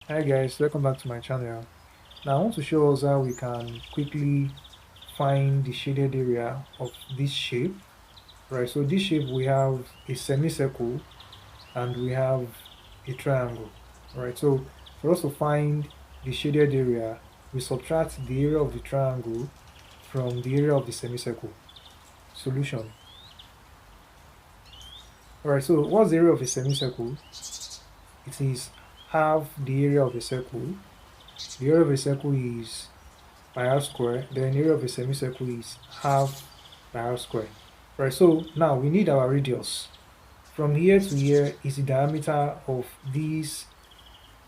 Hi guys, welcome back to my channel. Now I want to show us how we can quickly find the shaded area of this shape. Right, so this shape we have a semicircle and we have a triangle. Right, so for us to find the shaded area, we subtract the area of the triangle from the area of the semicircle. Solution. Alright, so what's the area of a semicircle? It is half the area of a circle. The area of a circle is pi r square, then area of a semicircle is half pi r square. Right, so now we need our radius. From here to here is the diameter of this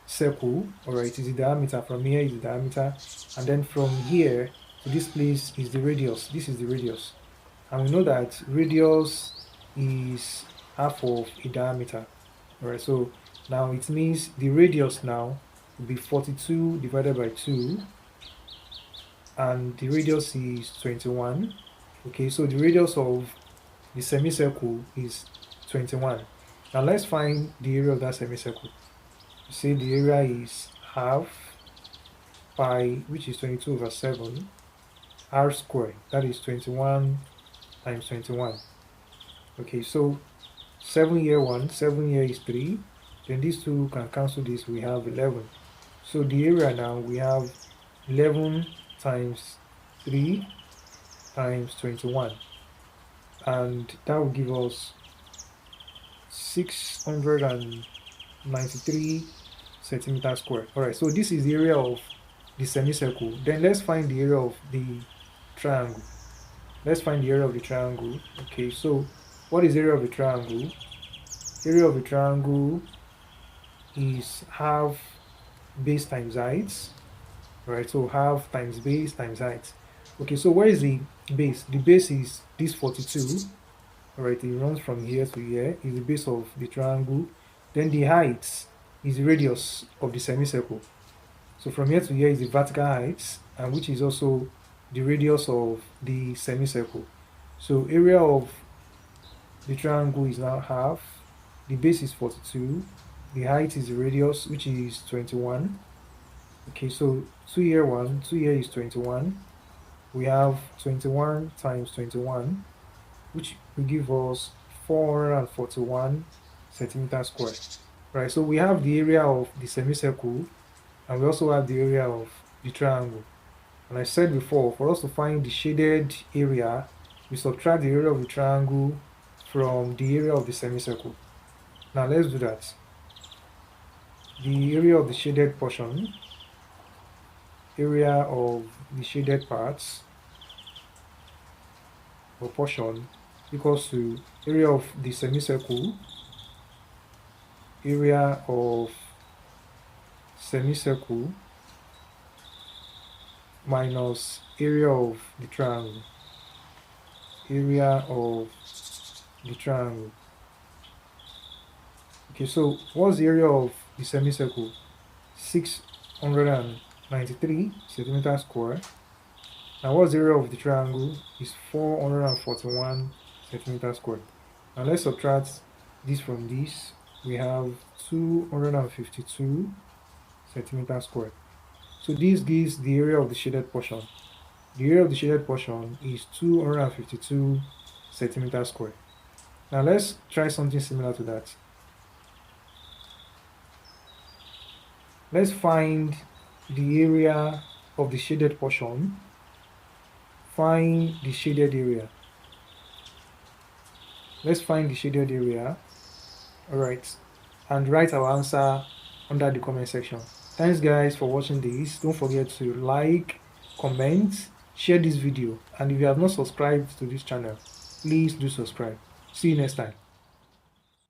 circle. Alright, is the diameter. From here is the diameter, and then from here to this place is the radius. This is the radius, and we know that radius is half of a diameter. Alright, so now it means the radius now will be 42 divided by 2, and the radius is 21. Okay, so the radius of the semicircle is 21. Now let's find the area of that semicircle. You see the area is half pi, which is 22 over 7, r squared, that is 21 times 21. Okay, so 7 here 1, 7 here is 3, then these two can cancel this, we have 11. So the area now we have 11 times 3 times 21, and that will give us 693 centimeters squared. Alright, so this is the area of the semicircle. Then let's find the area of the triangle. Let's find the area of the triangle. Okay, so what is the area of the triangle? Area of the triangle is half base times height. Right, so half times base times height. Okay, so where is the base? The base is this 42. Alright, it runs from here to here, is the base of the triangle. Then the height is the radius of the semicircle. So from here to here is the vertical height, and which is also the radius of the semicircle. So area of the triangle is now half, the base is 42, the height is the radius, which is 21. Okay, so 2 here 1, 2 here is 21. We have 21 times 21, which will give us 441 centimeters squared. Right, so we have the area of the semicircle, and we also have the area of the triangle. And I said before, for us to find the shaded area, we subtract the area of the triangle from the area of the semicircle. Now let's do that. The area of the shaded portion, area of the shaded parts or portion, equals to area of the semicircle, area of semicircle minus area of the triangle, area of the triangle. Okay, so what's the area of the semicircle? 693 centimeters squared. Now what's the area of the triangle? Is 441 centimeters squared. Now let's subtract this from this. We have 252 centimeters squared. So this gives the area of the shaded portion. The area of the shaded portion is 252 centimeters squared. Now let's try something similar to that. Let's find the area of the shaded portion. Find the shaded area. Let's find the shaded area. Alright, and write our answer under the comment section. Thanks guys for watching this. Don't forget to like, comment, share this video, and if you have not subscribed to this channel, please do subscribe. See you next time.